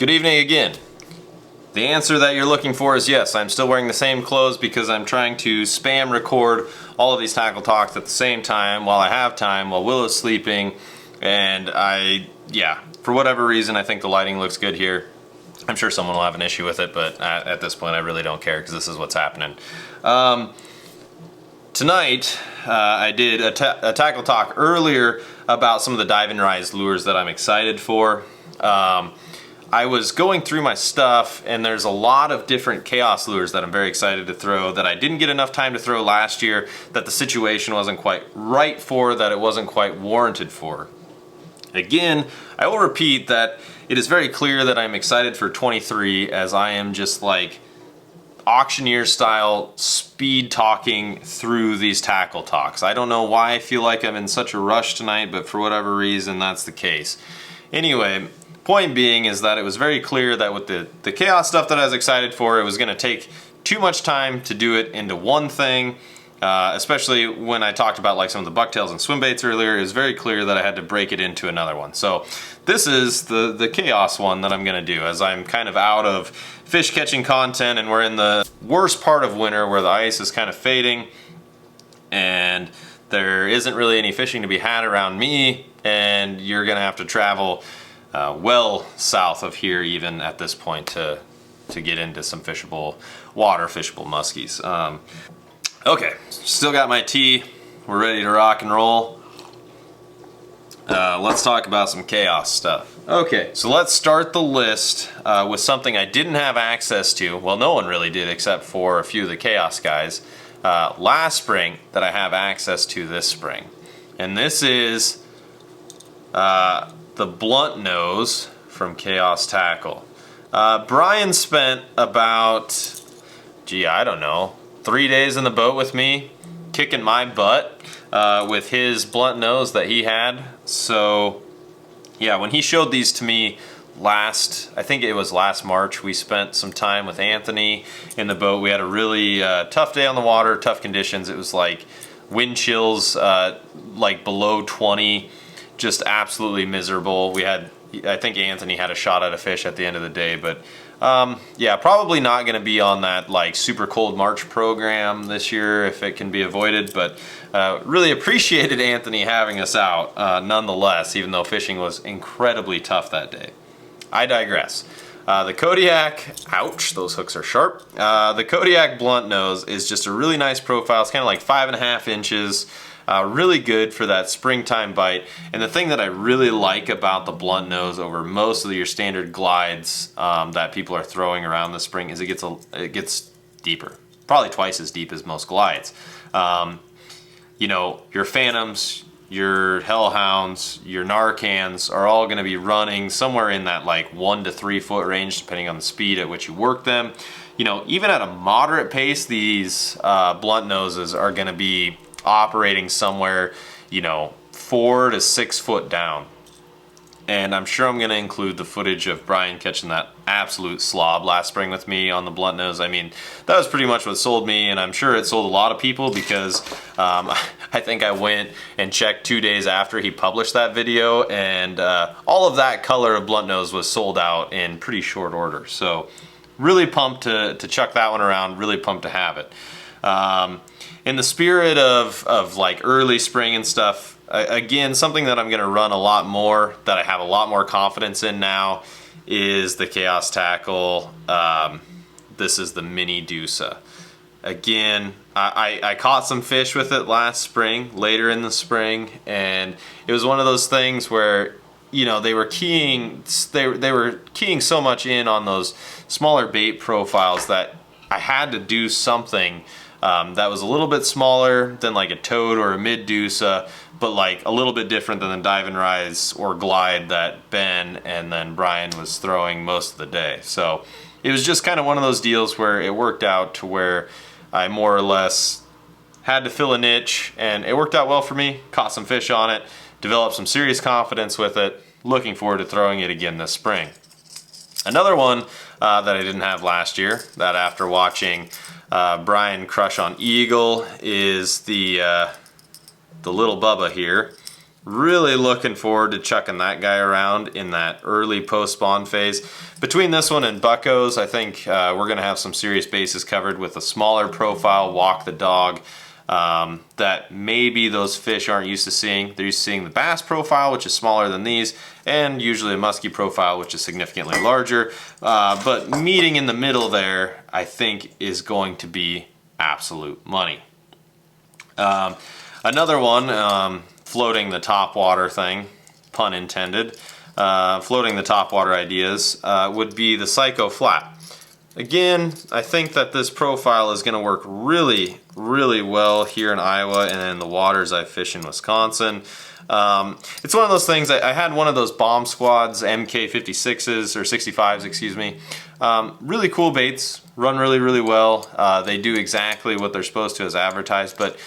Good evening again. The answer that you're looking for is yes, I'm still wearing the same clothes because I'm trying to spam record all of these tackle talks at the same time while I have time, while Willow's sleeping, and for whatever reason I think the lighting looks good here. I'm sure someone will have an issue with it, but at this point I really don't care because this is what's happening. Tonight I did a tackle talk earlier about some of the dive and rise lures that I'm excited for. I was going through my stuff and there's a lot of different chaos lures that I'm very excited to throw that I didn't get enough time to throw last year, that the situation wasn't quite right for, that it wasn't quite warranted for. Again, I will repeat that it is very clear that I'm excited for 23 as I am just like auctioneer style speed talking through these tackle talks. I don't know why I feel like I'm in such a rush tonight, but for whatever reason that's the case. Anyway, point being is that it was very clear that with the chaos stuff that I was excited for, it was going to take too much time to do it into one thing, especially when I talked about like some of the bucktails and swim baits earlier. It was very clear that I had to break it into another one. So this is the chaos one that I'm going to do, as I'm kind of out of fish catching content and we're in the worst part of winter where the ice is kind of fading and there isn't really any fishing to be had around me, and you're going to have to travel well south of here even at this point to get into some fishable water, fishable muskies. Okay, still got my tea. We're ready to rock and roll. Let's talk about some chaos stuff. Okay, so let's start the list with something I didn't have access to. Well, no one really did except for a few of the chaos guys last spring that I have access to this spring. And this is the blunt nose from Chaos Tackle. Brian spent about, I don't know, 3 days in the boat with me, kicking my butt with his blunt nose that he had. So yeah, when he showed these to me I think it was last March, we spent some time with Anthony in the boat. We had a really tough day on the water, tough conditions. It was like wind chills like below 20, just absolutely miserable. I think Anthony had a shot at a fish at the end of the day, but yeah, probably not going to be on that like super cold March program this year if it can be avoided, but really appreciated Anthony having us out nonetheless, even though fishing was incredibly tough that day. I digress. The Kodiak, ouch, those hooks are sharp. The Kodiak blunt nose is just a really nice profile. It's kind of like 5.5 inches. Really good for that springtime bite. And the thing that I really like about the blunt nose over most of your standard glides that people are throwing around this spring is it gets deeper, probably twice as deep as most glides. You know, your Phantoms, your Hellhounds, your Narcans are all going to be running somewhere in that like 1 to 3 foot range depending on the speed at which you work them. You know, even at a moderate pace, these blunt noses are going to be operating somewhere, you know, 4 to 6 foot down. And I'm sure I'm going to include the footage of Brian catching that absolute slob last spring with me on the blunt nose. I mean, that was pretty much what sold me, and I'm sure it sold a lot of people because I think I went and checked 2 days after he published that video, and all of that color of blunt nose was sold out in pretty short order. So really pumped to chuck that one around, really pumped to have it. In the spirit of like early spring and stuff, again, something that I'm going to run a lot more, that I have a lot more confidence in now, is the Chaos Tackle. This is the mini Doosa. Again, I caught some fish with it last spring, later in the spring, and it was one of those things where, you know, they were keying so much in on those smaller bait profiles that I had to do something that was a little bit smaller than like a toad or a MidDosa, but like a little bit different than the dive and rise or glide that Ben and then Brian was throwing most of the day. So it was just kind of one of those deals where it worked out to where I more or less had to fill a niche, and it worked out well for me. Caught some fish on it, developed some serious confidence with it. Looking forward to throwing it again this spring. Another one that I didn't have last year, that after watching Brian crush on Eagle, is the little Bubba here. really looking forward to chucking that guy around in that early post-spawn phase. Between this one and Buckos, I think we're gonna have some serious bases covered with a smaller profile, walk the dog, that maybe those fish aren't used to seeing. They're used to seeing the bass profile, which is smaller than these, and usually a musky profile, which is significantly larger. But meeting in the middle there, I think, is going to be absolute money. Another one, floating the topwater thing, pun intended, floating the topwater ideas, would be the Psycho Flat. Again, I think that this profile is going to work really, really well here in Iowa and in the waters I fish in Wisconsin. It's one of those things, I had one of those Bomb Squads MK56s, or 65s, excuse me. Really cool baits, run really, really well. They do exactly what they're supposed to as advertised, but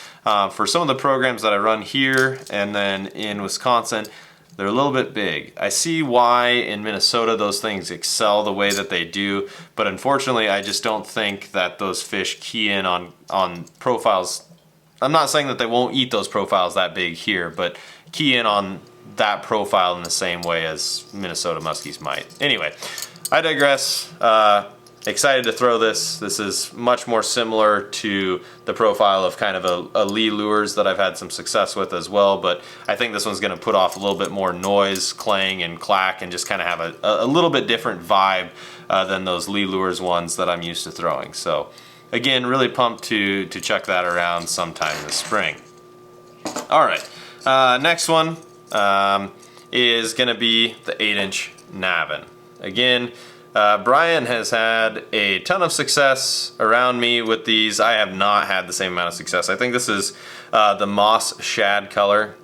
for some of the programs that I run here and then in Wisconsin, they're a little bit big. I see why in Minnesota those things excel the way that they do, but unfortunately I just don't think that those fish key in on profiles. I'm not saying that they won't eat those profiles that big here, but key in on that profile in the same way as Minnesota muskies might. Anyway, I digress. Excited to throw this. This is much more similar to the profile of kind of a Lee lures that I've had some success with as well, but I think this one's gonna put off a little bit more noise, clang and clack, and just kind of have a little bit different vibe than those Lee lures ones that I'm used to throwing. So again, really pumped to chuck that around sometime this spring. All right, next one is gonna be the 8-inch Navin. Again, Brian has had a ton of success around me with these. I have not had the same amount of success. I think this is the Moss Shad color.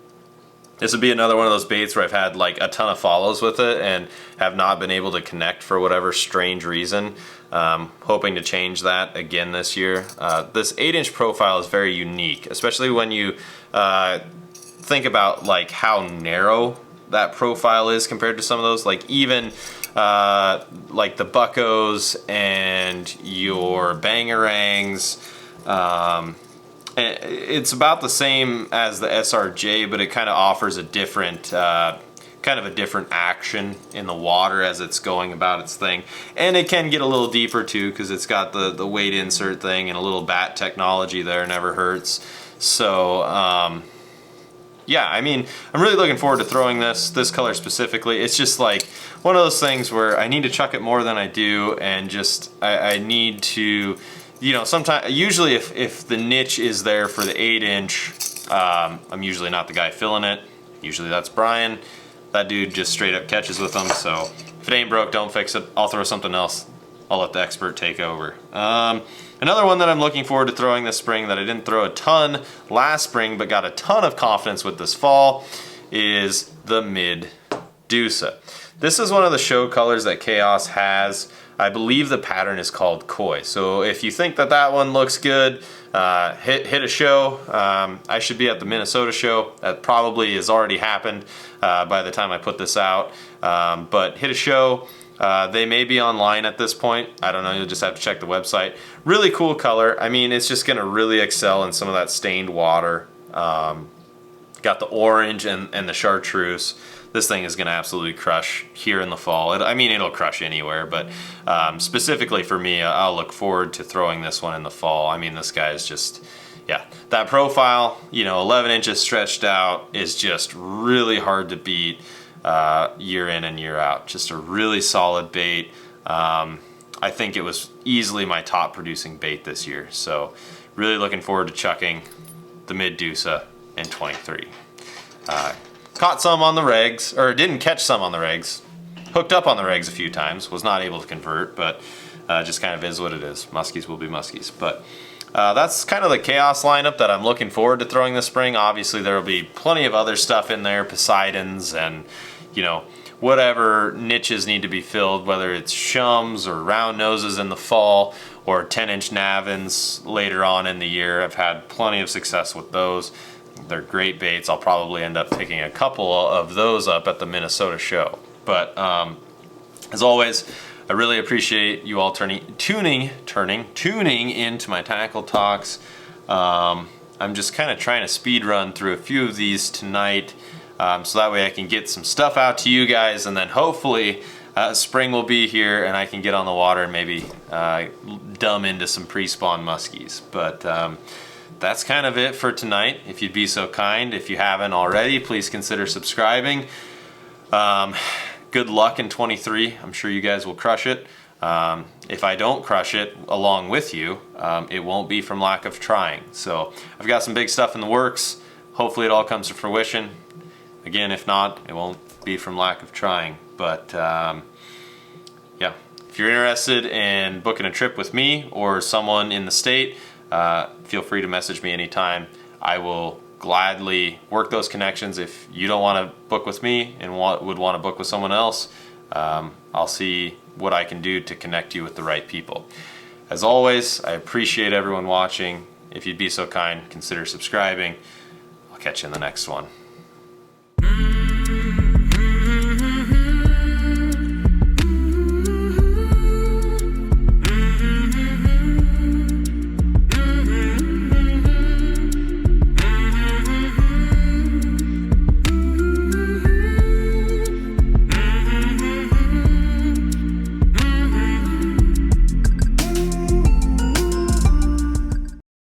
This would be another one of those baits where I've had like a ton of follows with it and have not been able to connect for whatever strange reason. Hoping to change that again this year. This 8-inch profile is very unique, especially when you think about like how narrow that profile is compared to some of those. Like even like the Buckos and your Bangerangs, it's about the same as the SRJ, but it kind of offers a different different action in the water as it's going about its thing. And it can get a little deeper too, because it's got the weight insert thing and a little bat technology there, never hurts. So yeah, I mean, I'm really looking forward to throwing this color specifically. It's just like one of those things where I need to chuck it more than I do, and just I need to, you know, sometimes, usually if the niche is there for the 8-inch, I'm usually not the guy filling it. Usually that's Brian. That dude just straight up catches with them, so if it ain't broke, don't fix it. I'll throw something else. I'll let the expert take over. Another one that I'm looking forward to throwing this spring that I didn't throw a ton last spring but got a ton of confidence with this fall is the MidDosa. This is one of the show colors that Chaos has. I believe the pattern is called Koi. So if you think that one looks good, hit a show. I should be at the Minnesota show. That probably has already happened by the time I put this out. But hit a show. They may be online at this point. I don't know, you'll just have to check the website. Really cool color. I mean, it's just gonna really excel in some of that stained water. Got the orange and the chartreuse. This thing is gonna absolutely crush here in the fall. I mean, it'll crush anywhere, but specifically for me, I'll look forward to throwing this one in the fall. I mean, this guy is just, yeah. That profile, you know, 11 inches stretched out is just really hard to beat. Year in and year out. Just a really solid bait. I think it was easily my top producing bait this year. So really looking forward to chucking the MidDosa in 23. Caught some on the regs, or didn't catch some on the regs. Hooked up on the regs a few times, was not able to convert, but just kind of is what it is. Muskies will be muskies. But that's kind of the Chaos lineup that I'm looking forward to throwing this spring. Obviously there will be plenty of other stuff in there, Poseidons and, you know, whatever niches need to be filled, whether it's shums or round noses in the fall or 10-inch Navins later on in the year. I've had plenty of success with those. They're great baits. I'll probably end up picking a couple of those up at the Minnesota show. But as always, I really appreciate you all tuning into my tackle talks. I'm just kind of trying to speed run through a few of these tonight. so that way I can get some stuff out to you guys, and then hopefully spring will be here and I can get on the water and maybe dumb into some pre-spawn muskies. But that's kind of it for tonight. If you'd be so kind, if you haven't already, please consider subscribing. Good luck in 23. I'm sure you guys will crush it. If I don't crush it along with you, it won't be from lack of trying. So I've got some big stuff in the works. Hopefully it all comes to fruition. Again, if not, it won't be from lack of trying. But yeah, if you're interested in booking a trip with me or someone in the state, feel free to message me anytime. I will gladly work those connections. If you don't want to book with me and would want to book with someone else, I'll see what I can do to connect you with the right people. As always, I appreciate everyone watching. If you'd be so kind, consider subscribing. I'll catch you in the next one.